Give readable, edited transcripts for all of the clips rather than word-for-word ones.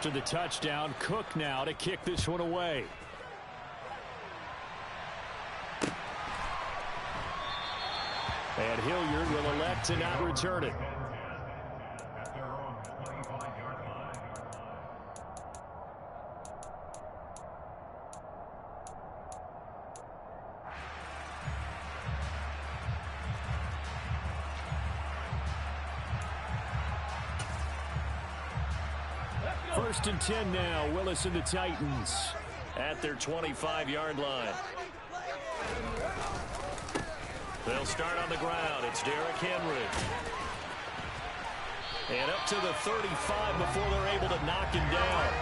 after the touchdown. Cook now to kick this one away. And Hilliard will elect to not return it. First and 10 now. Willis and the Titans at their 25-yard line. They'll start on the ground. It's Derrick Henry. And up to the 35 before they're able to knock him down.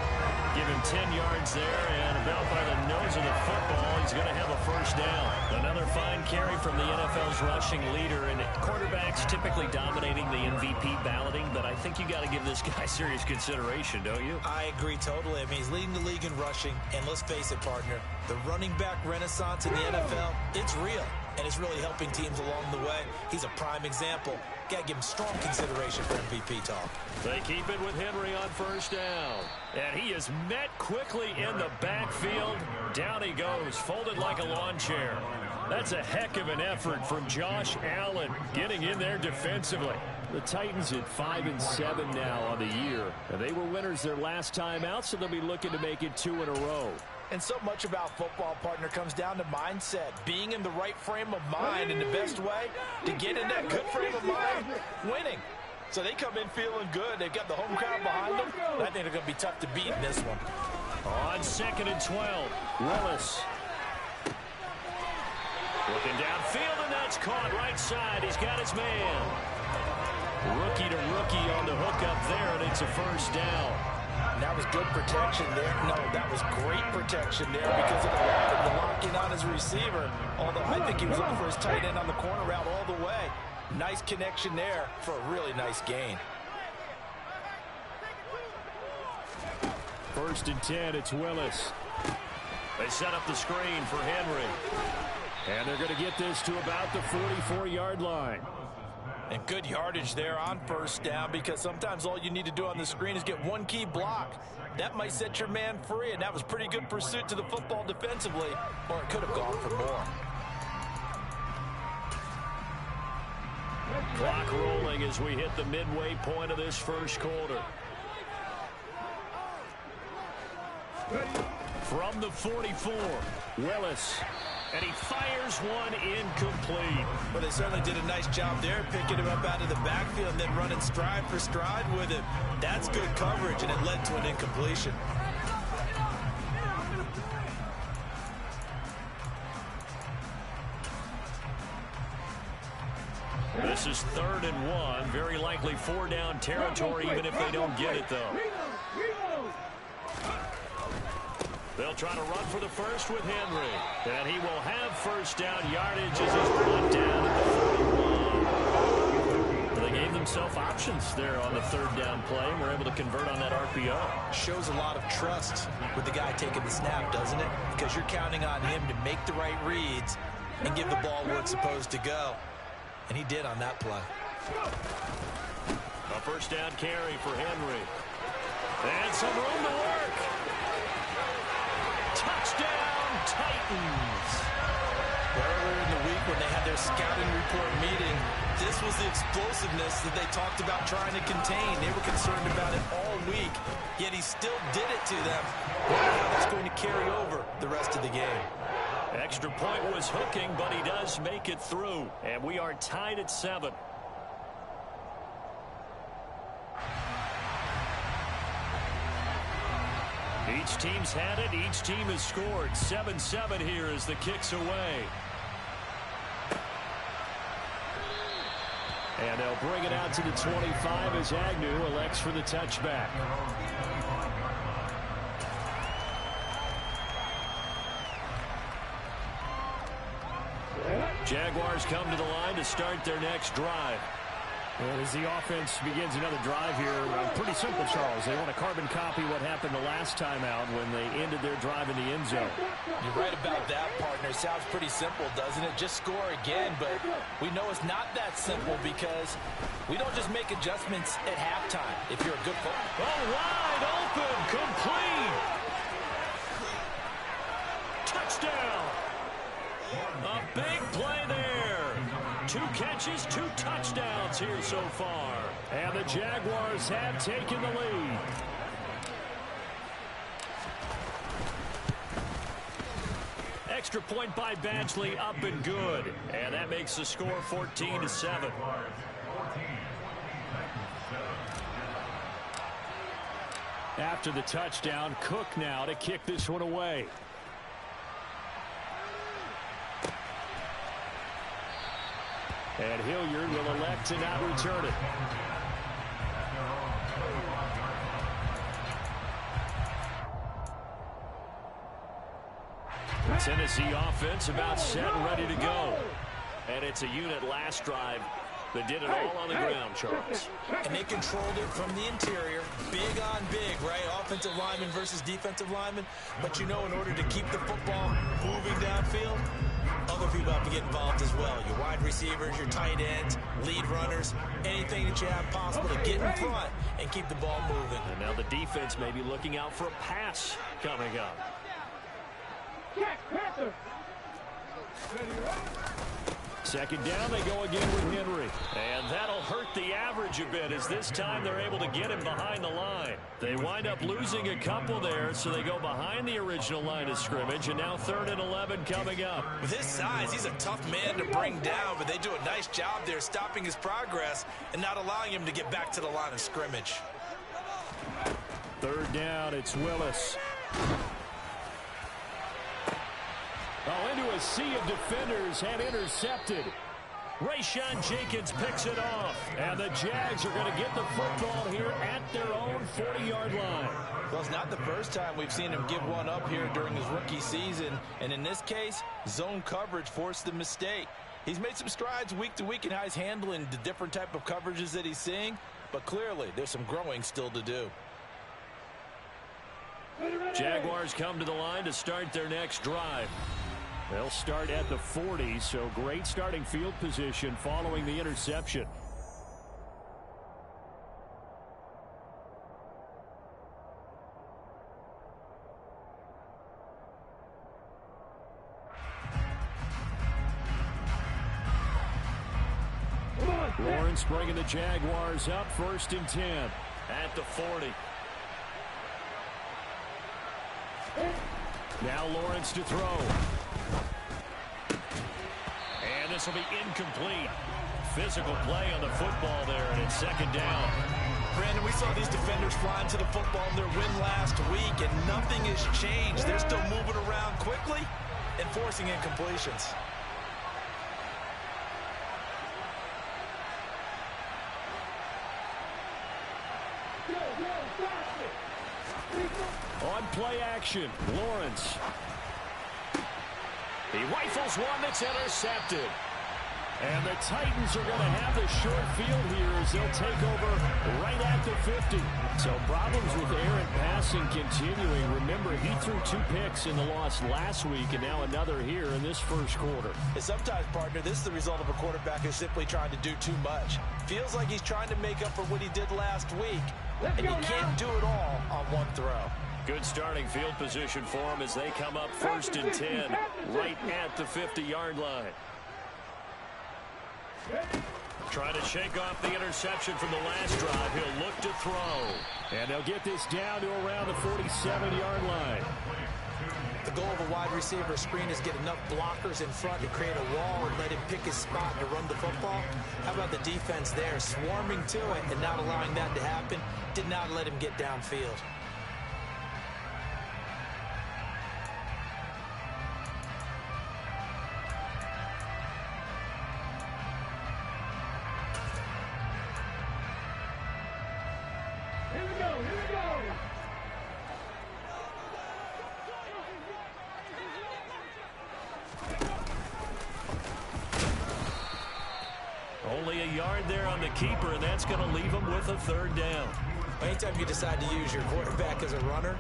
Give him 10 yards there, and about by the nose of the football, he's going to have a first down. Another fine carry from the NFL's rushing leader, and quarterbacks typically dominating the MVP balloting, but I think you got to give this guy serious consideration, don't you? I agree totally. I mean, he's leading the league in rushing, and let's face it, partner, the running back renaissance in the NFL, it's real, and it's really helping teams along the way. He's a prime example. Got to give him strong consideration for MVP talk. They keep it with Henry on first down. And he is met quickly in the backfield. Down he goes, folded like a lawn chair. That's a heck of an effort from Josh Allen getting in there defensively. The Titans at 5-7 now on the year. And they were winners their last time out, so they'll be looking to make it 2 in a row. And so much about football, partner, comes down to mindset. Being in the right frame of mind, and the best way to get in that good frame of mind, winning. So they come in feeling good. They've got the home crowd behind them. I think they're going to be tough to beat in this one. On 2nd and 12, Willis. Looking downfield, and that's caught right side. He's got his man. Rookie to rookie on the hook up there, and it's a first down. That was good protection there. No, that was great protection there because it allowed him to lock in on his receiver. Although I think he was looking for his tight end on the corner route all the way. Nice connection there for a really nice gain. First and 10, it's Willis. They set up the screen for Henry. And they're going to get this to about the 44-yard line. And good yardage there on first down because sometimes all you need to do on the screen is get one key block. That might set your man free, and that was pretty good pursuit to the football defensively, or it could have gone for more. Clock rolling as we hit the midway point of this first quarter. From the 44, Willis. And he fires one incomplete. Well, they certainly did a nice job there, picking him up out of the backfield and then running stride for stride with him. That's good coverage, and it led to an incompletion. This is 3rd and 1. Very likely 4-down territory, even if they don't get it, though. They'll try to run for the first with Henry. And he will have first down yardage as he's brought down at the 41. They gave themselves options there on the 3rd down play and were able to convert on that RPO. Shows a lot of trust with the guy taking the snap, doesn't it? Because you're counting on him to make the right reads and give the ball where it's supposed to go. And he did on that play. A first down carry for Henry. And some room to work. Touchdown, Titans. Earlier in the week when they had their scouting report meeting, this was the explosiveness that they talked about trying to contain. They were concerned about it all week, yet he still did it to them. Wonder how that's going to carry over the rest of the game. Extra point was hooking, but he does make it through. And we are tied at 7. Each team's had it. Each team has scored. 7-7 here as the kick's away. And they'll bring it out to the 25 as Agnew elects for the touchback. Jaguars come to the line to start their next drive. And as the offense begins another drive here, pretty simple, Charles. They want to carbon copy what happened the last time out when they ended their drive in the end zone. You're right about that, partner. partner. It sounds pretty simple, doesn't it? Just score again, but we know it's not that simple because we don't just make adjustments at halftime if you're a good football. Oh, wide open, complete. Touchdown. A big play there. 2 catches, 2 touchdowns here so far. And the Jaguars have taken the lead. Extra point by Badgley, up and good. And that makes the score 14-7. After the touchdown, Cook now to kick this one away. And Hilliard will elect to not return it. Tennessee offense about set and ready to go. And it's a unit last drive that did it all on the ground, Charles. And they controlled it from the interior. Big on big, right? Offensive lineman versus defensive lineman. But you know, in order to keep the football moving downfield, other people have to get involved as well. Your wide receivers, your tight ends, lead runners, anything that you have possible to get in front and keep the ball moving. And now the defense may be looking out for a pass coming up. Second down, they go again with Henry. And that'll hurt the average a bit as this time they're able to get him behind the line. They wind up losing a couple there, so they go behind the original line of scrimmage, and now 3rd and 11 coming up. With his size, he's a tough man to bring down, but they do a nice job there stopping his progress and not allowing him to get back to the line of scrimmage. 3rd down, it's Willis. Oh, into a sea of defenders and intercepted. Rayshawn Jenkins picks it off. And the Jags are going to get the football here at their own 40-yard line. Well, it's not the first time we've seen him give one up here during his rookie season. And in this case, zone coverage forced the mistake. He's made some strides week to week in how he's handling the different type of coverages that he's seeing. But clearly, there's some growing still to do. Jaguars come to the line to start their next drive. They'll start at the 40, so great starting field position following the interception. Lawrence bringing the Jaguars up 1st and 10 at the 40. Now Lawrence to throw. And this will be incomplete. Physical play on the football there, and it's 2nd down. Brandon, we saw these defenders flying to the football in their win last week, and nothing has changed. They're still moving around quickly and forcing incompletions. On play action, Lawrence. He rifles one that's intercepted. And the Titans are going to have the short field here as they'll take over right at the 50. So problems with errant passing continuing. Remember, he threw 2 picks in the loss last week and now another here in this first quarter. And sometimes, partner, this is the result of a quarterback who's simply trying to do too much. Feels like he's trying to make up for what he did last week. And you can't do it all on one throw. Good starting field position for him as they come up 1st and 10 right at the 50-yard line. Trying to shake off the interception from the last drive. He'll look to throw. And they'll get this down to around the 47-yard line. The goal of a wide receiver screen is get enough blockers in front to create a wall and let him pick his spot to run the football. How about the defense there, swarming to it and not allowing that to happen? Did not let him get downfield. Only a yard there on the keeper, and that's going to leave him with a 3rd down. Anytime you decide to use your quarterback as a runner,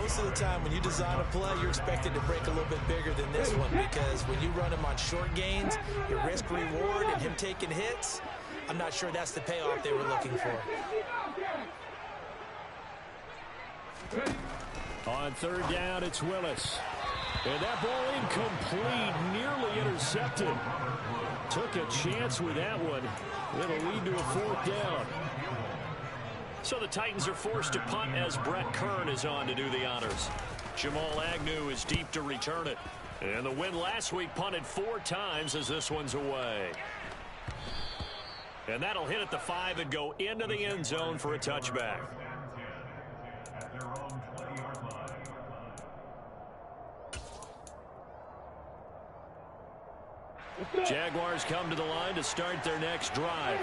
most of the time when you design a play, you're expected to break a little bit bigger than this one, because when you run him on short gains, your risk reward and him taking hits, I'm not sure that's the payoff they were looking for. On third down, it's Willis. And that ball incomplete, nearly intercepted. Took a chance with that one. It'll lead to a fourth down. So the Titans are forced to punt as Brett Kern is on to do the honors. Jamal Agnew is deep to return it. And the win last week punted 4 times as this one's away. And that'll hit at the 5 and go into the end zone for a touchback. Jaguars come to the line to start their next drive.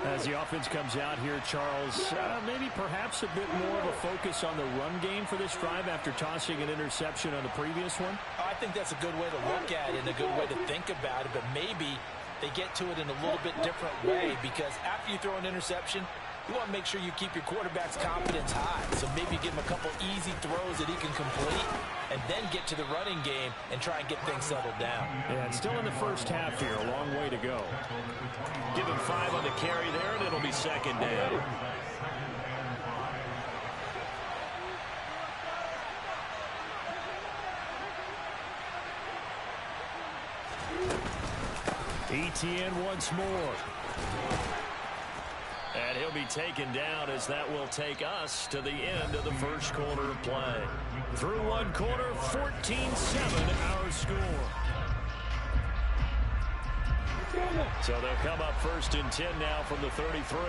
As the offense comes out here, Charles, maybe perhaps a bit more of a focus on the run game for this drive after tossing an interception on the previous one? I think that's a good way to look at it and a good way to think about it, but maybe they get to it in a little bit different way, because after you throw an interception, you want to make sure you keep your quarterback's confidence high. So maybe give him a couple easy throws that he can complete and then get to the running game and try and get things settled down. Yeah, it's still in the first half here. A long way to go. Give him 5 on the carry there, and it'll be second down. Etienne once more. And he'll be taken down as that will take us to the end of the first quarter of play. Through one quarter, 14-7 our score. So they'll come up first and 10 now from the 33.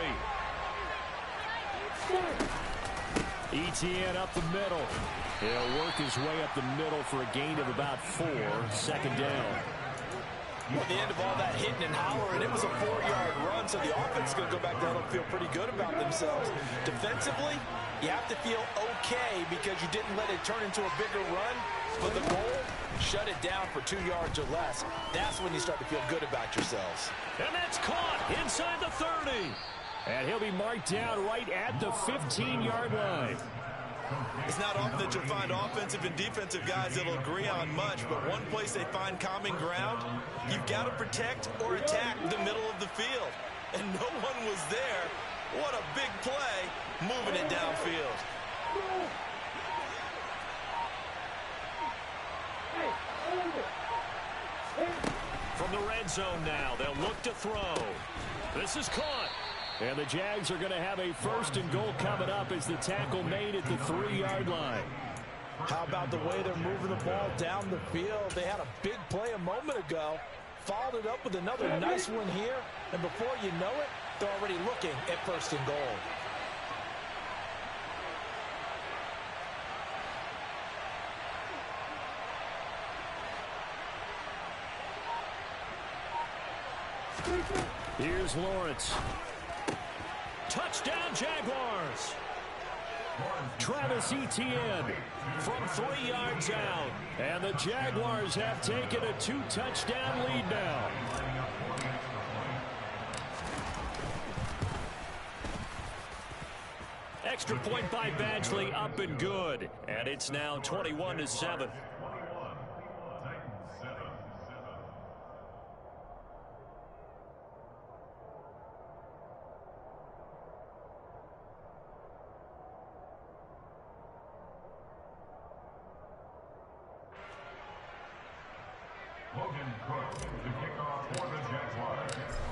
Etienne up the middle. He'll work his way up the middle for a gain of about 4. Second down. At the end of all that hitting and hollering, it was a 4-yard run, so the offense is going to go back down and feel pretty good about themselves. Defensively, you have to feel okay because you didn't let it turn into a bigger run, but the goal, shut it down for 2 yards or less. That's when you start to feel good about yourselves. And that's caught inside the 30. And he'll be marked down right at the 15-yard line. It's not often that you'll find offensive and defensive guys that'll agree on much, but one place they find common ground, you've got to protect or attack the middle of the field. And no one was there. What a big play, moving it downfield. From the red zone now, they'll look to throw. This is caught. And the Jags are going to have a first and goal coming up as the tackle made at the 3-yard line. How about the way they're moving the ball down the field? They had a big play a moment ago, followed it up with another nice one here, and before you know it, they're already looking at first and goal. Here's Lawrence. Touchdown, Jaguars. Travis Etienne from 3 yards out. And the Jaguars have taken a 2-touchdown lead now. Extra point by Badgley, up and good. And it's now 21-7.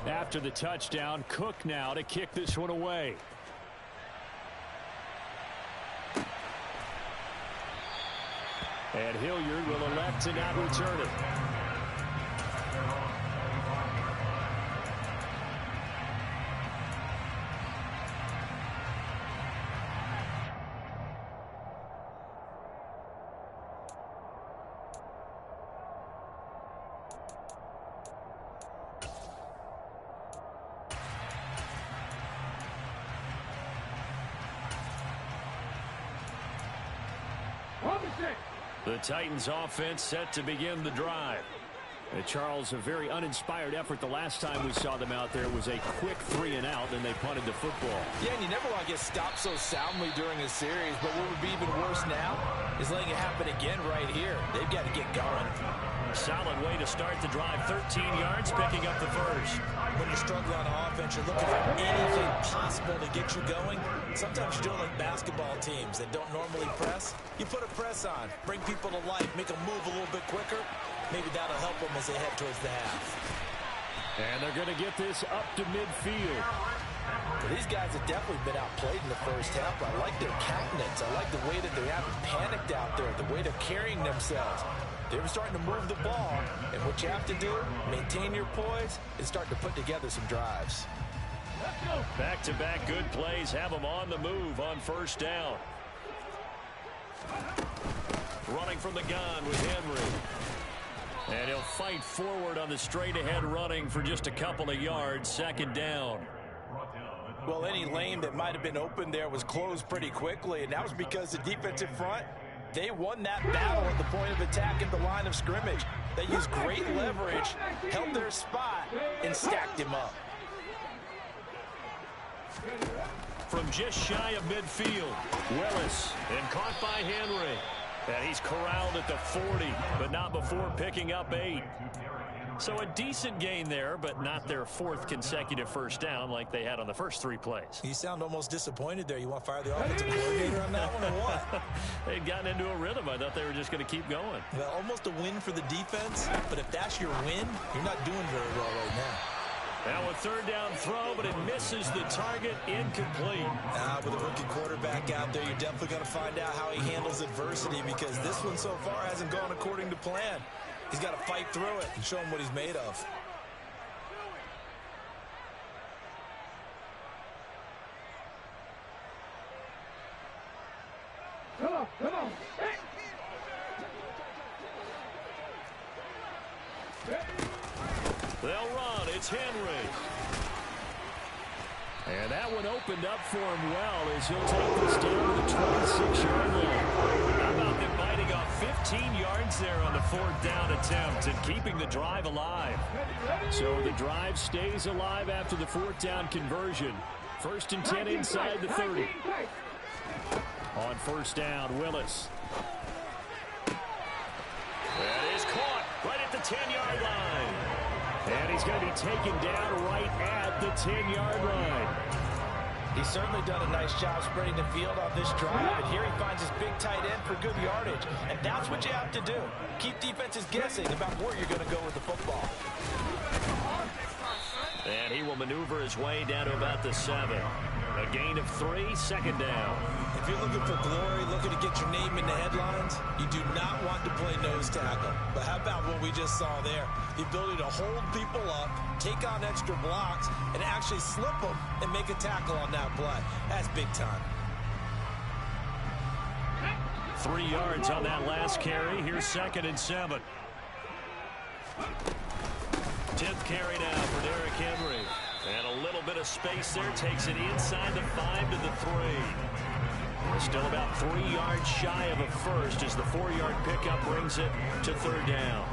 After the touchdown, Cook now to kick this one away. And Hilliard will elect to not return it. The Titans offense set to begin the drive. Charles, a very uninspired effort. The last time we saw them out there was a quick 3-and-out, and they punted the football. Yeah, and you never want to get stopped so soundly during a series, but what would be even worse now is letting it happen again right here. They've got to get going. Solid way to start the drive. 13 yards, picking up the first. When you struggle on offense, you're looking for anything possible to get you going. Sometimes you do it like basketball teams that don't normally press. You put a press on, bring people to life, make them move a little bit quicker. Maybe that'll help them as they head towards the half. And they're going to get this up to midfield. Well, these guys have definitely been outplayed in the first half. I like their countenance. I like the way that they haven't panicked out there, the way they're carrying themselves. They were starting to move the ball, and what you have to do, maintain your poise, and start to put together some drives. Back-to-back good plays have them on the move on first down. Running from the gun with Henry. And he'll fight forward on the straight-ahead running for just a couple of yards, second down. Well, any lane that might have been open there was closed pretty quickly, and that was because the defensive front, they won that battle at the point of attack at the line of scrimmage. They used great leverage, held their spot, and stacked him up. From just shy of midfield, Willis, and caught by Henry. And he's corralled at the 40, but not before picking up 8. So a decent gain there, but not their 4th consecutive first down like they had on the first 3 plays. You sound almost disappointed there. You want to fire the offensive coordinator on that one or what? They'd gotten into a rhythm. I thought they were just going to keep going. Well, almost a win for the defense, but if that's your win, you're not doing very well right now. Now a third down throw, but it misses the target, incomplete. With a rookie quarterback out there, you're definitely going to find out how he handles adversity because this one so far hasn't gone according to plan. He's got to fight through it and show him what he's made of. Come on. They'll run. It's Henry. And that one opened up for him well as he'll take this down to the 26-yard line. How about them biting off 15 yards there on the 4th down attempt and keeping the drive alive? So the drive stays alive after the 4th down conversion. 1st and 10 inside the 30. On first down, Willis. That is caught right at the 10-yard line. And he's going to be taken down right at the 10-yard line. He's certainly done a nice job spreading the field on this drive, and here he finds his big tight end for good yardage. And that's what you have to do. Keep defenses guessing about where you're going to go with the football. And he will maneuver his way down to about the 7. A gain of 3, second down. If you're looking for glory, looking to get your name in the headlines, you do not want to play nose tackle. But how about what we just saw there? The ability to hold people up, take on extra blocks, and actually slip them and make a tackle on that play. That's big time. 3 yards on that last carry. Here's 2nd and 7. 10th carry now for Derrick Henry. And a little bit of space there. Takes it inside the 5 to the 3. We're still about 3 yards shy of a first as the 4-yard pickup brings it to 3rd down.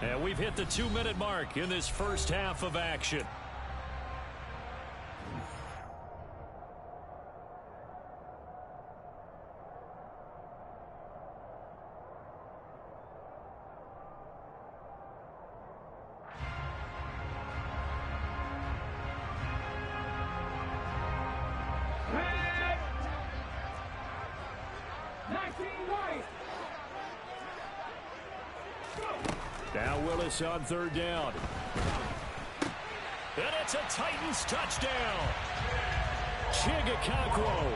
And we've hit the 2-minute mark in this first half of action. Now Willis on 3rd down. And it's a Titans touchdown. Chigakakwo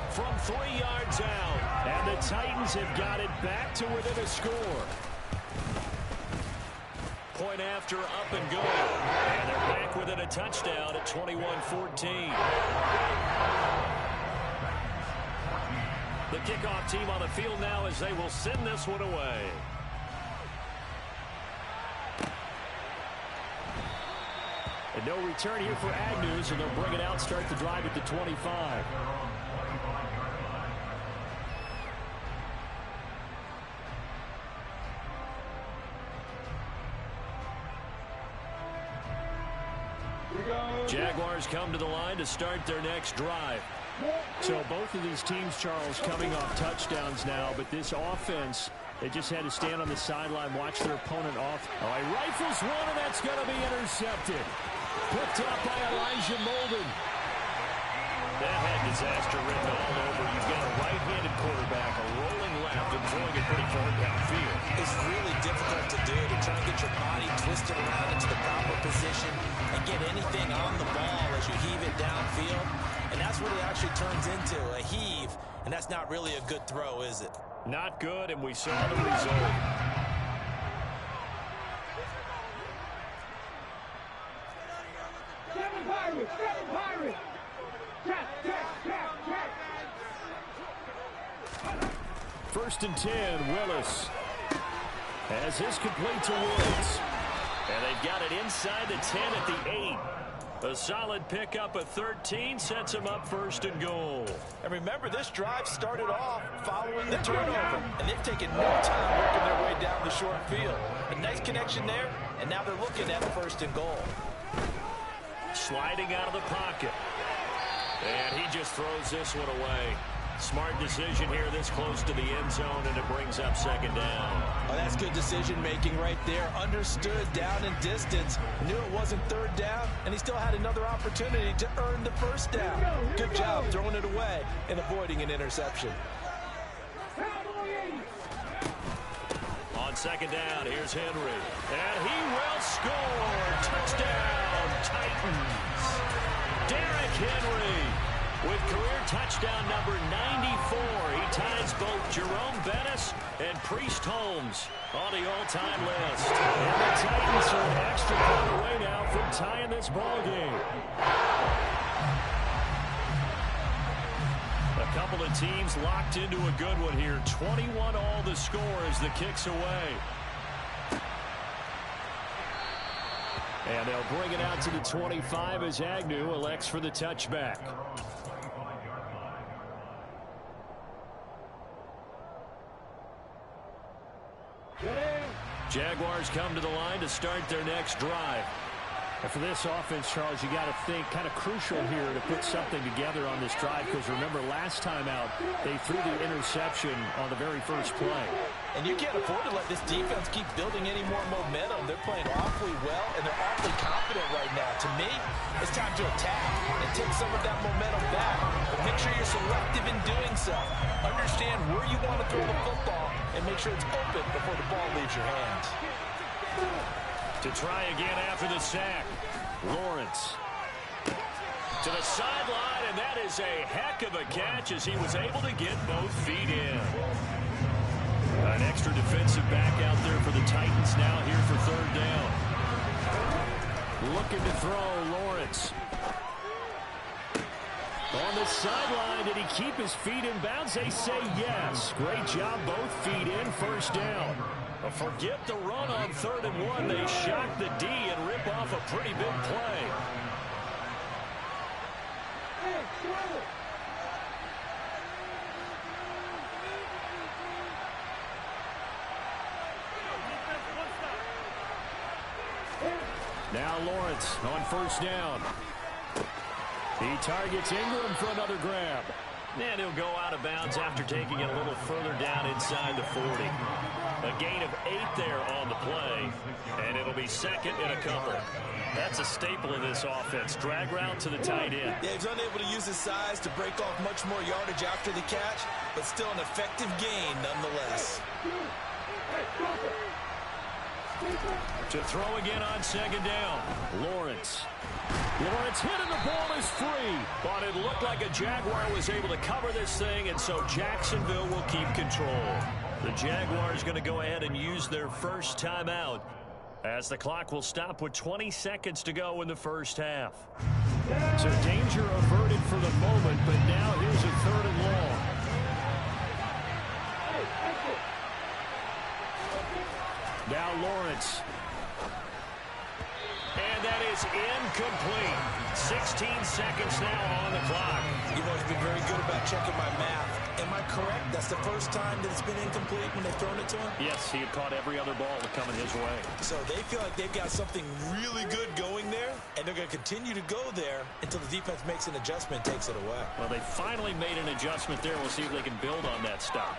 from 3 yards out. And the Titans have got it back to within a score. Point after, up and going. And they're back within a touchdown at 21-14. The kickoff team on the field now as they will send this one away. And no return here for Agnew, so they'll bring it out, start the drive at the 25. Jaguars come to the line to start their next drive. So both of these teams, Charles, coming off touchdowns now, but this offense, they just had to stand on the sideline, watch their opponent off. Oh, he rifles one, and that's going to be intercepted. Picked up by Elijah Molden. That had disaster written all over. You've got a right-handed quarterback, a rolling left, and throwing it pretty far downfield. It's really difficult to do, to try and get your body twisted around into the proper position and get anything on the ball as you heave it downfield. And that's what it actually turns into, a heave. And that's not really a good throw, is it? Not good, and we saw the result. First and 10, Willis. As this complete to Woods. And they've got it inside the 10 at the 8. A solid pickup of 13 sets him up first and goal. And remember, this drive started off following the turnover. And they've taken no time working their way down the short field. A nice connection there, and now they're looking at first and goal. Sliding out of the pocket. And he just throws this one away. Smart decision here this close to the end zone, and it brings up second down. Oh, that's good decision-making right there. Understood down and distance. Knew it wasn't third down, and he still had another opportunity to earn the first down. Good job throwing it away and avoiding an interception. On second down, here's Henry. And he will score. Touchdown, Titans. Derrick Henry with career touchdown number 94. He ties both Jerome Bettis and Priest Holmes on the all-time list. And the Titans are an extra point away now from tying this ball game. A couple of teams locked into a good one here. 21 all the score as the kick's away. And they'll bring it out to the 25 as Agnew elects for the touchback. Jaguars come to the line to start their next drive. And for this offense, Charles, you got to think kind of crucial here to put something together on this drive, because remember last time out they threw the interception on the very first play. And you can't afford to let this defense keep building any more momentum. They're playing awfully well, and they're awfully confident right now. To me, it's time to attack and take some of that momentum back. But make sure you're selective in doing so. Understand where you want to throw the football and make sure it's open before the ball leaves your hands. To try again after the sack, Lawrence. To the sideline, and that is a heck of a catch as he was able to get both feet in. An extra defensive back out there for the Titans now here for third down. Looking to throw, Lawrence. On the sideline, did he keep his feet in bounds? They say yes. Great job, both feet in, first down. Forget the run on 3rd and 1. They shock the D and rip off a pretty big play. Now Lawrence on first down. He targets Ingram for another grab. And he'll go out of bounds after taking it a little further down inside the 40. A gain of 8 there on the play, and it'll be second and a couple. That's a staple of this offense. Drag route to the tight end. Yeah, he's unable to use his size to break off much more yardage after the catch, but still an effective gain nonetheless. To throw again on second down. Lawrence hit and the ball is free. But it looked like a Jaguar was able to cover this thing, and so Jacksonville will keep control. The Jaguars going to go ahead and use their first timeout as the clock will stop with 20 seconds to go in the first half. So danger averted for the moment, but now here's a 3rd and long. Now Lawrence. And that is incomplete. 16 seconds now on the clock. You've always been very good about checking my math. Am I correct? That's the first time that it's been incomplete when they've thrown it to him? Yes, he had caught every other ball coming his way. So they feel like they've got something really good going there, and they're going to continue to go there until the defense makes an adjustment and takes it away. Well, they finally made an adjustment there. We'll see if they can build on that stop.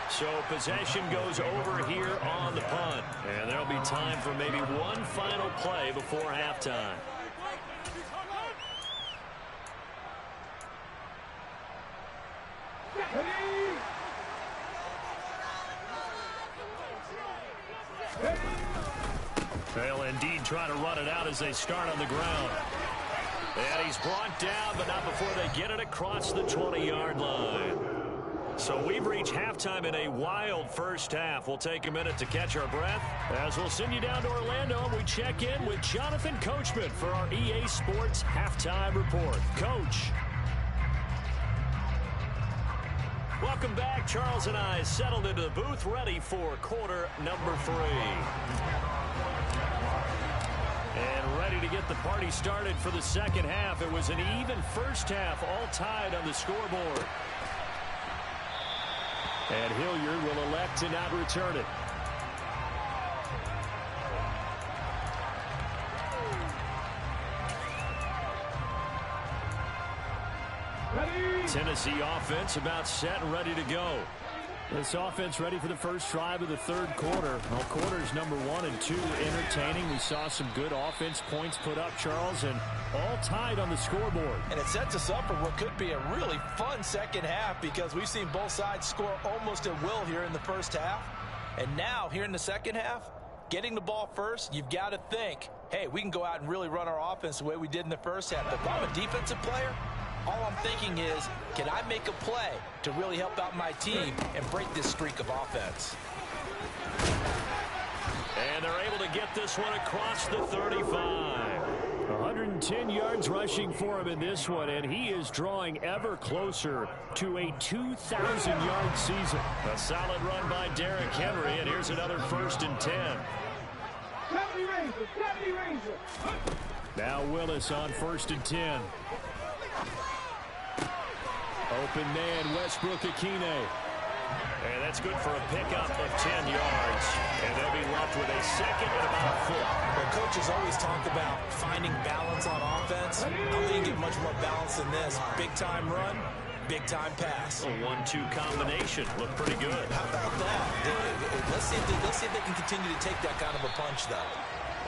So possession goes over here on the punt. And there'll be time for maybe one final play before halftime. They'll indeed try to run it out as they start on the ground. And he's brought down, but not before they get it across the 20-yard line. So we've reached halftime in a wild first half. We'll take a minute to catch our breath as we'll send you down to Orlando and we check in with Jonathan Coachman for our EA Sports Halftime Report. Coach. Welcome back. Charles and I settled into the booth, ready for quarter number 3. And ready to get the party started for the second half. It was an even first half, all tied on the scoreboard. And Hilliard will elect to not return it. Tennessee offense about set and ready to go. This offense ready for the first drive of the third quarter. Well, quarters number 1 and 2 entertaining. We saw some good offense points put up, Charles, and all tied on the scoreboard. And it sets us up for what could be a really fun second half because we've seen both sides score almost at will here in the first half. And now, here in the second half, getting the ball first, you've got to think, hey, we can go out and really run our offense the way we did in the first half. But if I'm a defensive player, all I'm thinking is, can I make a play to really help out my team and break this streak of offense? And they're able to get this one across the 35. 110 yards rushing for him in this one, and he is drawing ever closer to a 2,000-yard season. A solid run by Derrick Henry, and here's another 1st and 10. Now Willis on 1st and 10. Open man, Westbrook-Ikhine. And that's good for a pickup of 10 yards. And they'll be left with a second and about a foot. Well, coaches always talk about finding balance on offense. I don't think you get much more balance than this. Big-time run, big-time pass. A 1-2 combination. Looked pretty good. How about that? Let's see if they can continue to take that kind of a punch, though.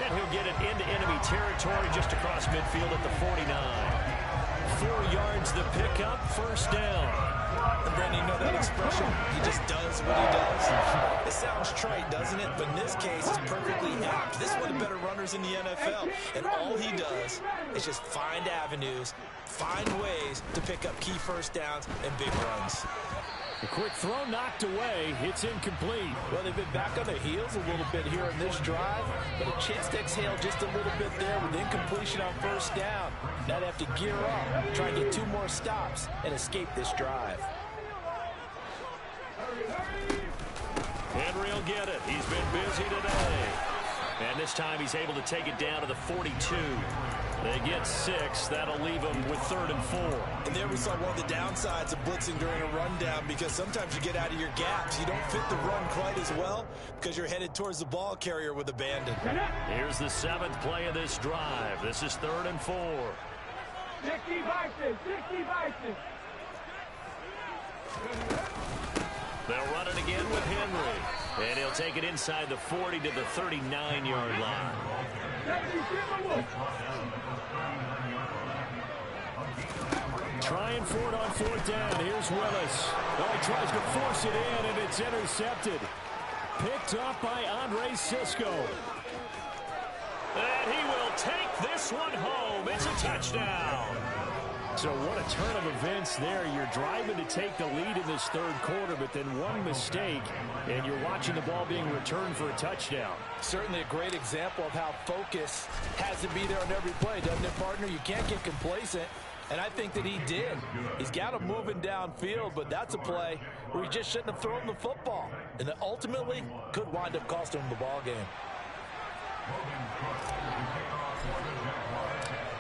And he'll get it into enemy territory just across midfield at the 49. 4 yards the pickup, 1st down. And then you know that expression, he just does what he does. It sounds trite, doesn't it? But in this case, it's perfectly apt. This is one of the better runners in the NFL. And all he does is just find avenues, find ways to pick up key first downs and big runs. A quick throw knocked away. It's incomplete. Well, they've been back on their heels a little bit here in this drive, but a chance to exhale just a little bit there with incompletion on 1st down. Now they have to gear up, try and get 2 more stops, and escape this drive. Henry will get it. He's been busy today. And this time he's able to take it down to the 42. They get 6. That'll leave them with 3rd and 4. And there we saw one of the downsides of blitzing during a rundown because sometimes you get out of your gaps. You don't fit the run quite as well because you're headed towards the ball carrier with abandon. Here's the 7th play of this drive. This is 3rd and 4. 60 Vikings. They'll run it again with Henry. And he'll take it inside the 40 to the 39-yard line. Trying for it on 4th down. Here's Willis. Oh, he tries to force it in, and it's intercepted. Picked up by Andre Cisco. And he will take this one home. It's a touchdown. So what a turn of events there. You're driving to take the lead in this third quarter, but then one mistake, and you're watching the ball being returned for a touchdown. Certainly a great example of how focus has to be there on every play, doesn't it, partner? You can't get complacent, and I think that he did. He's got him moving downfield, but that's a play where he just shouldn't have thrown the football, and that ultimately could wind up costing him the ball game.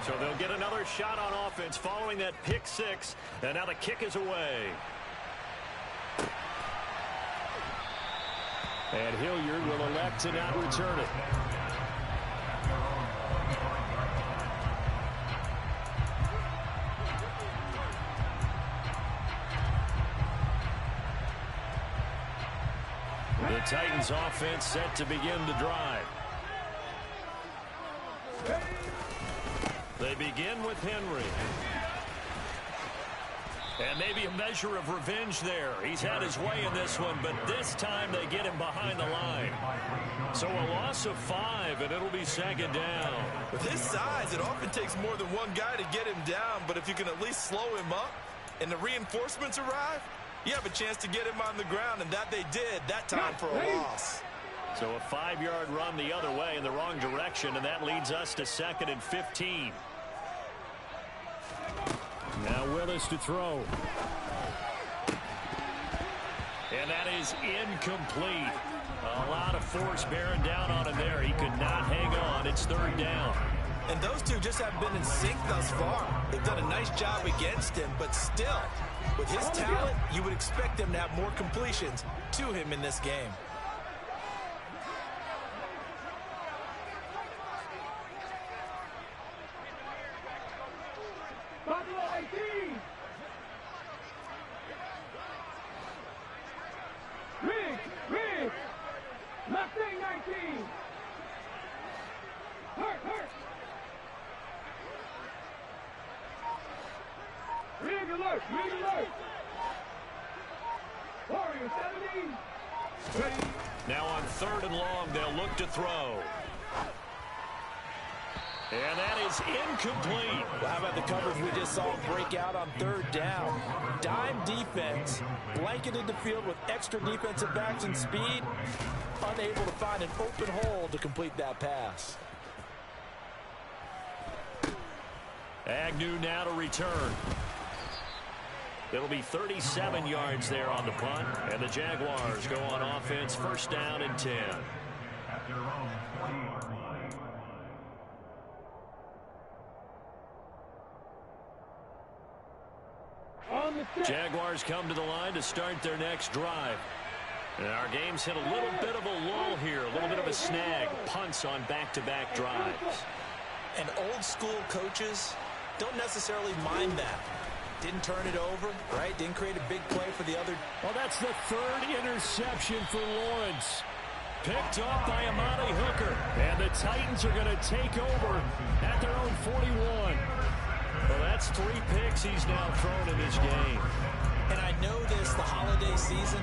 So they'll get another shot on offense following that pick six. And now the kick is away. And Hilliard will elect to not return it. The Titans offense set to begin the drive. They begin with Henry. And maybe a measure of revenge there. He's had his way in this one, but this time they get him behind the line. So a loss of 5, and it'll be second down. With his size, it often takes more than one guy to get him down, but if you can at least slow him up and the reinforcements arrive, you have a chance to get him on the ground, and that they did that time for a loss. So a 5-yard run the other way in the wrong direction, and that leads us to 2nd and 15. Now Willis to throw. And that is incomplete. A lot of force bearing down on him there. He could not hang on. It's 3rd down. And those two just haven't been in sync thus far. They've done a nice job against him, but still, with his talent, you would expect him to have more completions to him in this game. Mustang 19. Hurt. Rig alert. Warrior 17. Ready. Now on 3rd and long, they'll look to throw. And that is incomplete. Well, how about the coverage we just saw break out on 3rd down? Dime defense, blanketed the field with extra defensive backs and speed, unable to find an open hole to complete that pass. Agnew now to return. It'll be 37 yards there on the punt, and the Jaguars go on offense, 1st down and 10. Jaguars come to the line to start their next drive. And our game's hit a little bit of a lull here, a little bit of a snag. Punts on back-to-back drives. And old-school coaches don't necessarily mind that. Didn't turn it over, right? Didn't create a big play for the other. Well, that's the 3rd interception for Lawrence. Picked off by Amani Hooker. And the Titans are going to take over at their own 41. Well, that's 3 picks he's now thrown in this game. And I know this, the holiday season,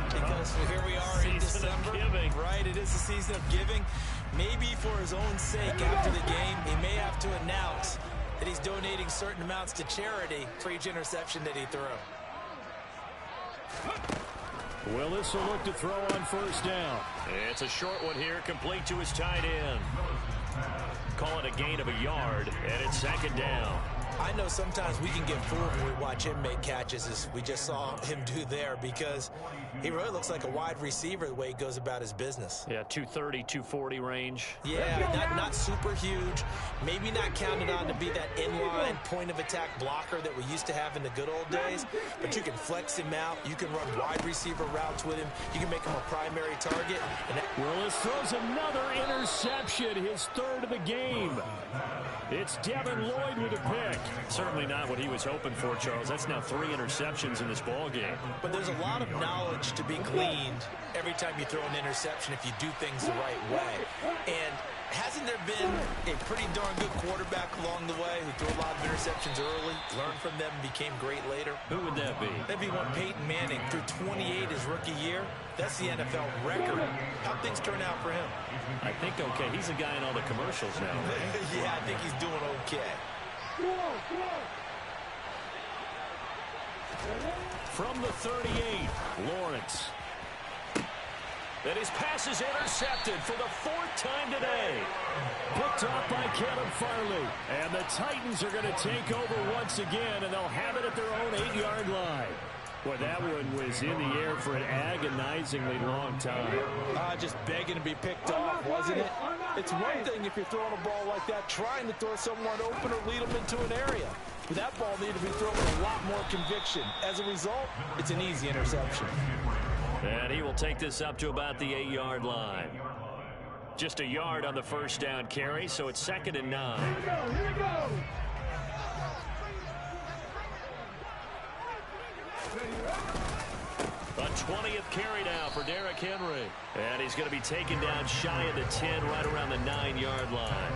because here we are in December. Giving. Right, it is the season of giving. Maybe for his own sake after the game, he may have to announce that he's donating certain amounts to charity for each interception that he threw. Willis will look to throw on 1st down. It's a short one here, complete to his tight end. Call it a gain of a yard, and it's 2nd down. I know sometimes we can get fooled when we watch him make catches, as we just saw him do there, because he really looks like a wide receiver the way he goes about his business. Yeah, 230, 240 range. Yeah, not super huge. Maybe not counted on to be that inline point-of-attack blocker that we used to have in the good old days, but you can flex him out. You can run wide receiver routes with him. You can make him a primary target. Willis throws another interception, his 3rd of the game. It's Devin Lloyd with a pick. Certainly not what he was hoping for, Charles. That's now 3 interceptions in this ball game. But there's a lot of knowledge to be gleaned every time you throw an interception if you do things the right way. And hasn't there been a pretty darn good quarterback along the way who threw a lot of interceptions early, learned from them, and became great later? Who would that be? That'd be one Peyton Manning, threw 28 his rookie year. That's the NFL record. How'd things turn out for him? I think okay. He's a guy in all the commercials now. Yeah, I think he's doing okay. From the 38, Lawrence. And his pass is intercepted for the 4th time today. Picked off by Caleb Farley. And the Titans are going to take over once again, and they'll have it at their own 8-yard line. Well, that one was in the air for an agonizingly long time. Just begging to be picked off, wasn't it? It's one thing if you're throwing a ball like that, trying to throw someone open or lead them into an area. But that ball needed to be thrown with a lot more conviction. As a result, it's an easy interception. And he will take this up to about the 8-yard line. Just a yard on the first down carry, so it's 2nd and 9. Here we go. A 20th carry now for Derrick Henry. And he's going to be taken down shy of the 10, right around the 9-yard line.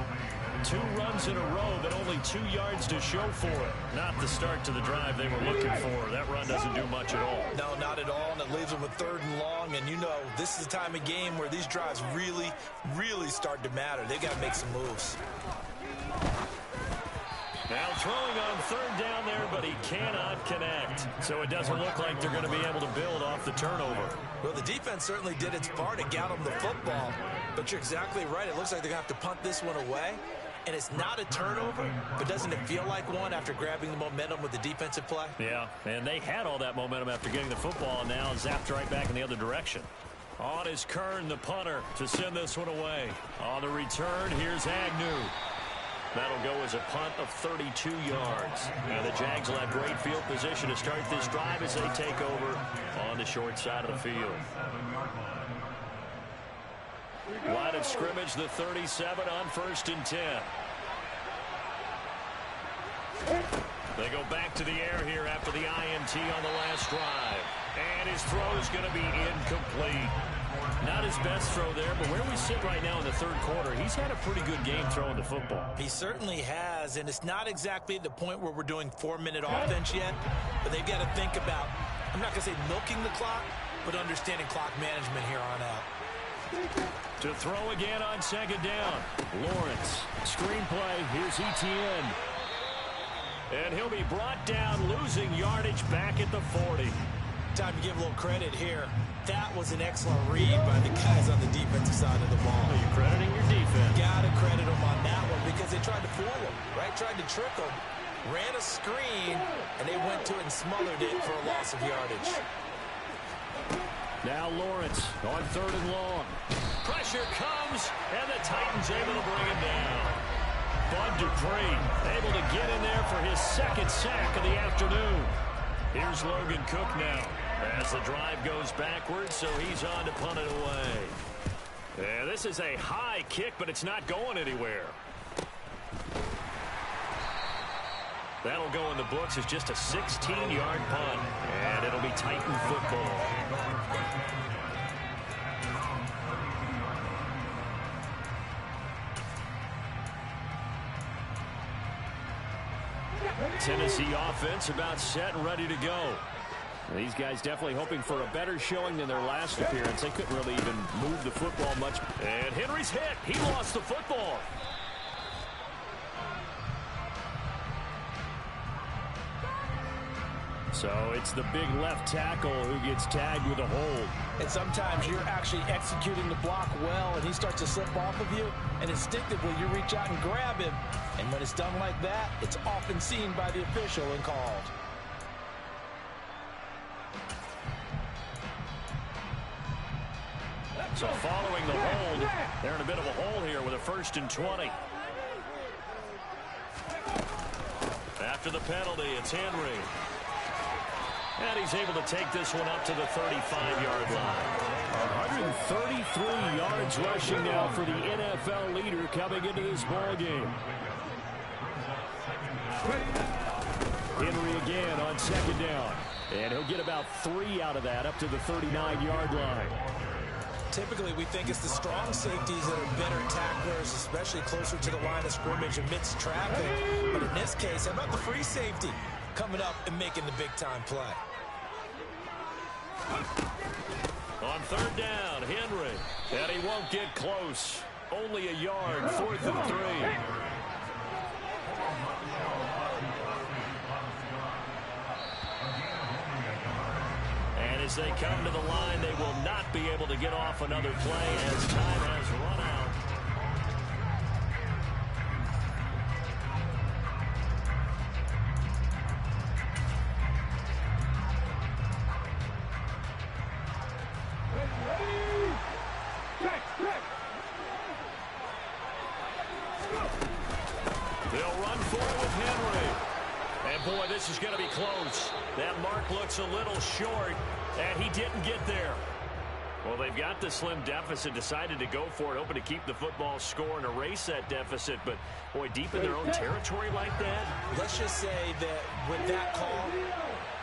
2 runs in a row, but only 2 yards to show for it. Not the start to the drive they were looking for. That run doesn't do much at all. No, not at all, and it leaves them with 3rd and long. And you know, this is the time of game where these drives really, really start to matter. They've got to make some moves. Now throwing on 3rd down there, but he cannot connect. So it doesn't look like they're going to be able to build off the turnover. Well, the defense certainly did its part to get them the football. But you're exactly right. It looks like they're going to have to punt this one away. And it's not a turnover, but doesn't it feel like one after grabbing the momentum with the defensive play? Yeah, and they had all that momentum after getting the football, and now zapped right back in the other direction. On is Kern, the punter, to send this one away. On the return, here's Agnew. That'll go as a punt of 32 yards. Now the Jags will have great field position to start this drive as they take over on the short side of the field. Line of scrimmage, the 37 on 1st and 10. They go back to the air here after the INT on the last drive. And his throw is going to be incomplete. Not his best throw there, but where we sit right now in the 3rd quarter, he's had a pretty good game throwing the football. He certainly has, and it's not exactly at the point where we're doing 4-minute offense yet, but they've got to think about, I'm not going to say milking the clock, but understanding clock management here on out. To throw again on 2nd down. Lawrence. Screenplay. Here's Etienne. And he'll be brought down, losing yardage back at the 40. Time to give a little credit here. That was an excellent read by the guys on the defensive side of the ball. Are you crediting your defense? Got to credit them on that one because they tried to fool him, right? Tried to trick him. Ran a screen, and they went to it and smothered it for a loss of yardage. Now Lawrence on 3rd and long. Pressure comes, and the Titans able to bring him down. Bud Dupree able to get in there for his 2nd sack of the afternoon. Here's Logan Cook now as the drive goes backwards, so he's on to punt it away. Yeah, this is a high kick, but it's not going anywhere. That'll go in the books as just a 16-yard punt, and it'll be Titan football. Tennessee offense about set and ready to go. These guys definitely hoping for a better showing than their last appearance. They couldn't really even move the football much. And Henry's hit. He lost the football. So it's the big left tackle who gets tagged with a hold. And sometimes you're actually executing the block well, and he starts to slip off of you, and instinctively you reach out and grab him. And when it's done like that, it's often seen by the official and called. So following the hold, they're in a bit of a hole here with a 1st and 20. After the penalty, it's Henry. And he's able to take this one up to the 35-yard line. 133 yards rushing now for the NFL leader coming into this ball game. Henry again on 2nd down. And he'll get about 3 out of that up to the 39-yard line. Typically, we think it's the strong safeties that are better tacklers, especially closer to the line of scrimmage amidst traffic. But in this case, how about the free safety coming up and making the big-time play? On 3rd down, Henry. And he won't get close. Only a yard, 4th and 3. And as they come to the line, they will not be able to get off another play as time has run out. And, boy, this is going to be close. That mark looks a little short, and he didn't get there. Well, they've got the slim deficit, decided to go for it, hoping to keep the football score and erase that deficit. But, boy, deep in their own territory like that. Let's just say that with that call,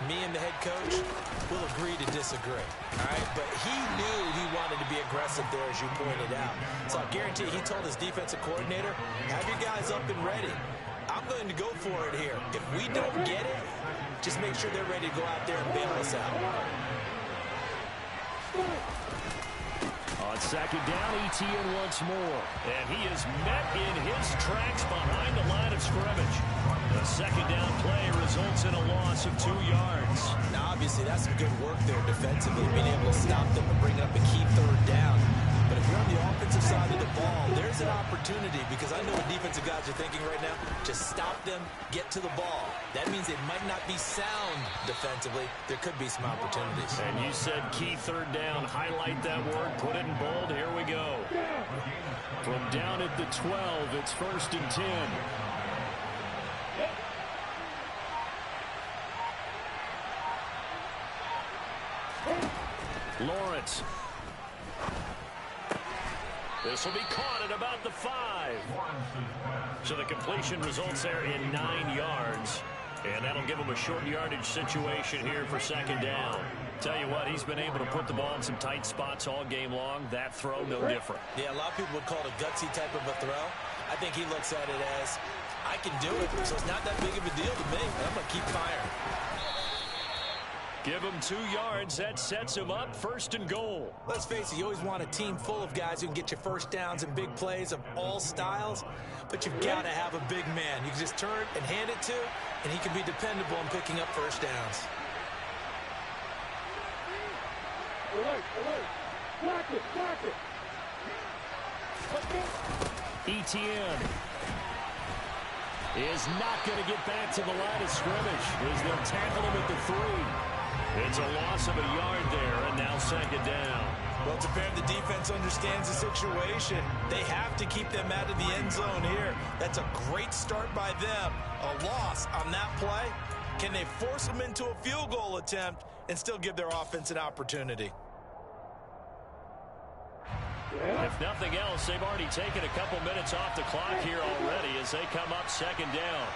me and the head coach will agree to disagree. All right, but he knew he wanted to be aggressive there, as you pointed out. So I guarantee he told his defensive coordinator, have your guys up and ready. I'm going to go for it here. If we don't get it, just make sure they're ready to go out there and bail us out. On second down, Etienne once more. And he is met in his tracks behind the line of scrimmage. The second down play results in a loss of 2 yards. Now, obviously, that's some good work there defensively, being able to stop them and bring up a key third down. But if you're on the offensive side of the ball, there's an opportunity, because I know what defensive guys are thinking right now. Just stop them, get to the ball. That means it might not be sound defensively. There could be some opportunities. And you said key third down. Highlight that word. Put it in bold. Here we go. From down at the 12, it's 1st and 10. Lawrence. This will be caught at about the 5. So the completion results there in 9 yards. And that'll give him a short yardage situation here for second down. Tell you what, he's been able to put the ball in some tight spots all game long. That throw, no different. Yeah, a lot of people would call it a gutsy type of a throw. I think he looks at it as, I can do it, so it's not that big of a deal to me. I'm going to keep firing. Give him 2 yards. That sets him up 1st and goal. Let's face it, you always want a team full of guys who can get you first downs and big plays of all styles, but you've got to have a big man. You can just turn and hand it to, and he can be dependable in picking up first downs. Etienne is not going to get back to the line of scrimmage as they'll tackle him at the 3. It's a loss of a yard there, and now second down. Well, it's apparent the defense understands the situation. They have to keep them out of the end zone here. That's a great start by them. A loss on that play. Can they force them into a field goal attempt and still give their offense an opportunity? If nothing else, they've already taken a couple minutes off the clock here already as they come up second down.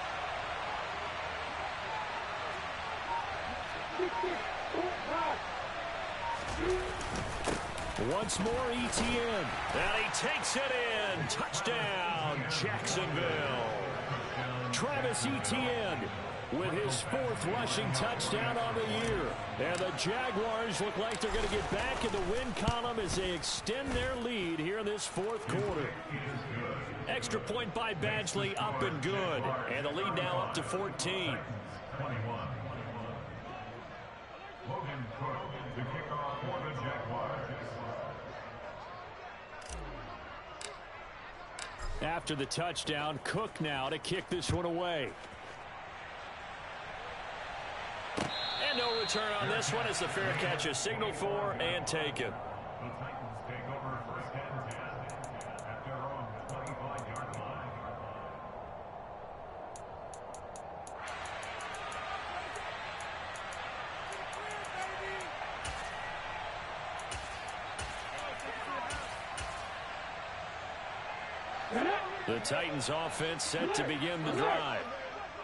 Once more, Etienne. And he takes it in. Touchdown, Jacksonville. Travis Etienne with his 4th rushing touchdown on the year. And the Jaguars look like they're going to get back in the win column as they extend their lead here in this 4th quarter. Extra point by Badgley, up and good. And the lead now up to 14. After the touchdown, Cook now to kick this one away. And no return on this one as the fair catch is signaled for and taken. The Titans offense set to begin the drive.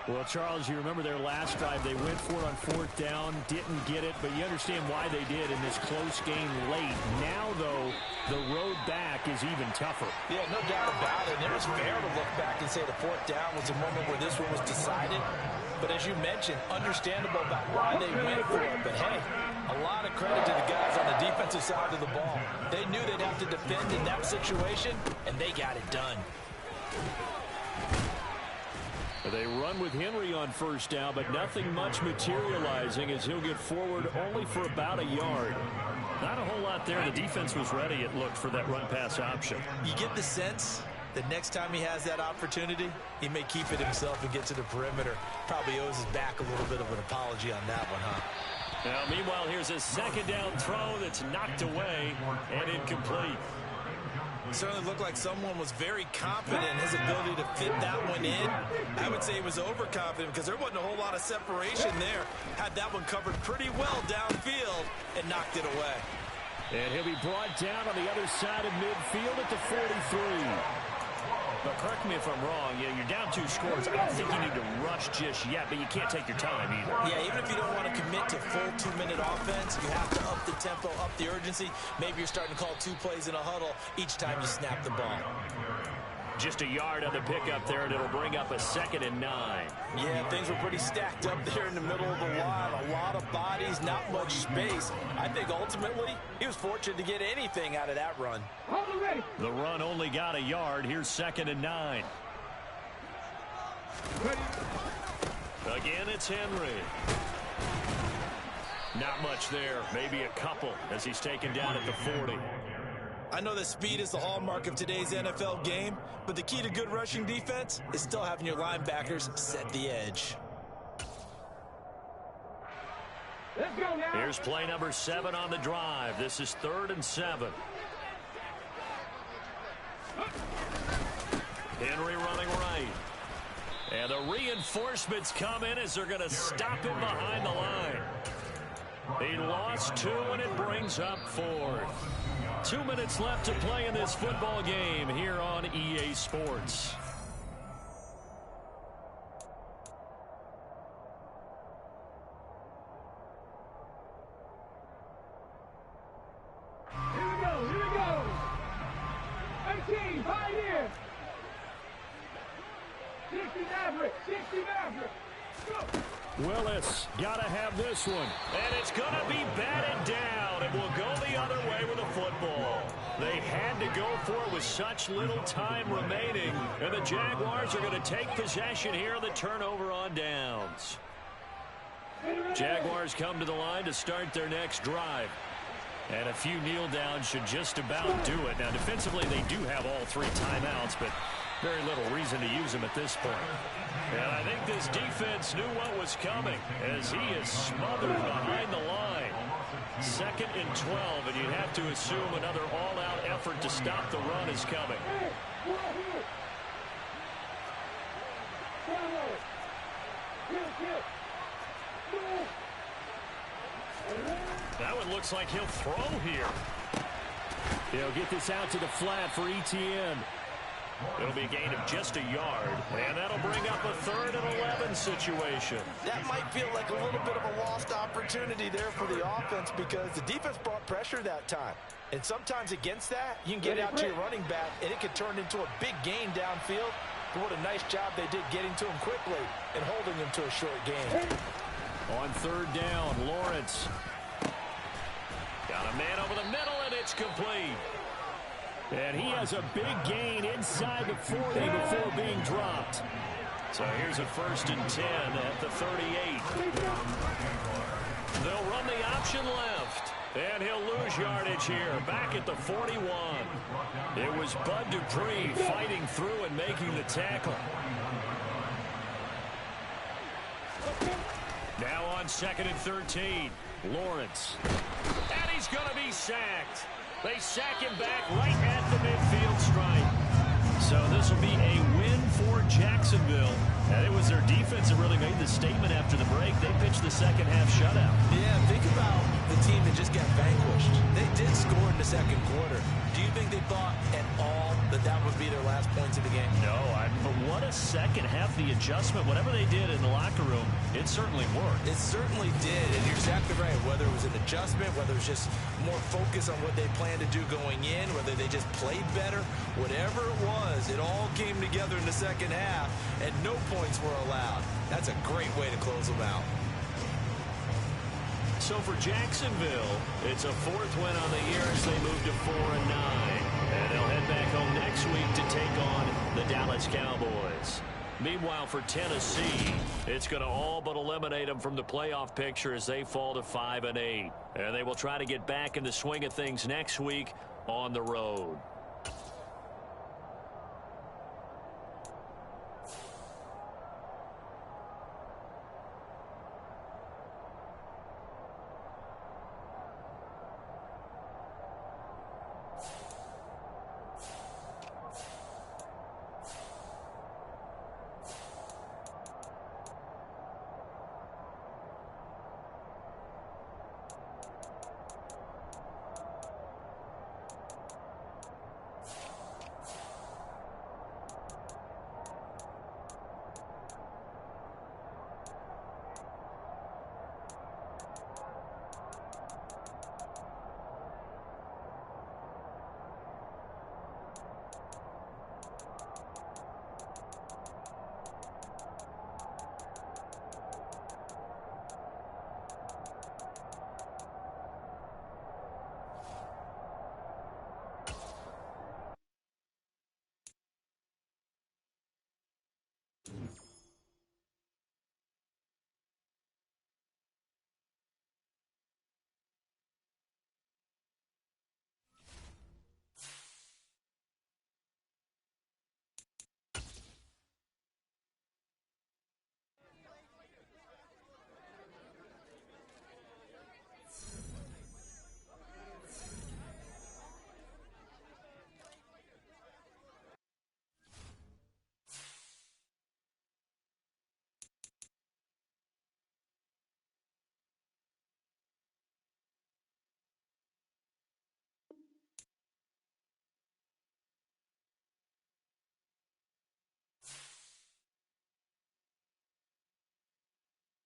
Well, Charles, you remember their last drive. They went for it on 4th down, didn't get it, but you understand why they did in this close game late. Now, though, the road back is even tougher. Yeah, no doubt about it. And it was fair to look back and say the 4th down was the moment where this one was decided. But as you mentioned, understandable about why they went for it. But, hey, a lot of credit to the guys on the defensive side of the ball. They knew they'd have to defend in that situation, and they got it done. They run with Henry on 1st down, but nothing much materializing as he'll get forward only for about a yard. Not a whole lot there. The defense was ready, it looked, for that run-pass option. You get the sense that next time he has that opportunity, he may keep it himself and get to the perimeter. Probably owes his back a little bit of an apology on that one, huh? Now, meanwhile, here's a second down throw that's knocked away and incomplete. Certainly looked like someone was very confident in his ability to fit that one in. I would say he was overconfident because there wasn't a whole lot of separation there. Had that one covered pretty well downfield and knocked it away. And he'll be brought down on the other side of midfield at the 43. But correct me if I'm wrong, you're down 2 scores. I don't think you need to rush just yet, but you can't take your time either. Yeah, even if you don't want to commit to full 2-minute offense, you have to up the tempo, up the urgency. Maybe you're starting to call 2 plays in a huddle each time you snap the ball. Just a yard on the pickup there, and it'll bring up a 2nd and 9. Yeah, things were pretty stacked up there in the middle of the line. A lot of bodies, not much space. I think ultimately he was fortunate to get anything out of that run. The run only got a yard. Here's 2nd and 9. Again, it's Henry. Not much there. Maybe a couple as he's taken down at the 40. I know that speed is the hallmark of today's NFL game, but the key to good rushing defense is still having your linebackers set the edge. Let's go now. Here's play number 7 on the drive. This is 3rd and 7. Henry running right. And the reinforcements come in as they're going to stop him behind the line. He lost 2, and it brings up 4th. 2 minutes left to play in this football game here on EA Sports. Here we go, here we go. 18, right here. 60 Maverick, 60 Maverick. Go. Willis got to have this one. And it's going to be batted down. It will go the other way with the football. They had to go for it with such little time remaining. And the Jaguars are going to take possession here on the turnover on downs. Jaguars come to the line to start their next drive. And a few kneel downs should just about do it. Now, defensively, they do have all 3 timeouts, but very little reason to use them at this point. And I think this defense knew what was coming as he is smothered behind the line. 2nd and 12, and you'd have to assume another all-out effort to stop the run is coming. That one looks like he'll throw here. He'll get this out to the flat for Etienne. It'll be a gain of just a yard, and that'll bring up a 3rd and 11 situation. That might feel like a little bit of a lost opportunity there for the offense because the defense brought pressure that time. And sometimes against that, you can get out to your running back, and it could turn into a big gain downfield. But what a nice job they did getting to him quickly and holding him to a short gain. On 3rd down, Lawrence. Got a man over the middle, and it's complete. And he has a big gain inside the 40 before being dropped. So here's a 1st and 10 at the 38. They'll run the option left. And he'll lose yardage here, back at the 41. It was Bud Dupree fighting through and making the tackle. Now on 2nd and 13, Lawrence. And he's going to be sacked. They sack him back right at the midfield stripe. So this will be a win for Jacksonville. And it was their defense that really made the statement after the break. They pitched the second half shutout. Yeah, think about the team that just got vanquished. They did score in the 2nd quarter. Do you think they thought at all that that would be their last points of the game? No, but what a second half. The adjustment, whatever they did in the locker room, it certainly worked. It certainly did, and you're exactly right. Whether it was an adjustment, whether it was just more focus on what they planned to do going in, whether they just played better, whatever it was, it all came together in the second half, and no points were allowed. That's a great way to close them out. So for Jacksonville, it's a 4th win on the year as they move to 4-9. And they'll head back home next week to take on the Dallas Cowboys. Meanwhile, for Tennessee, it's going to all but eliminate them from the playoff picture as they fall to 5-8. And they will try to get back in the swing of things next week on the road.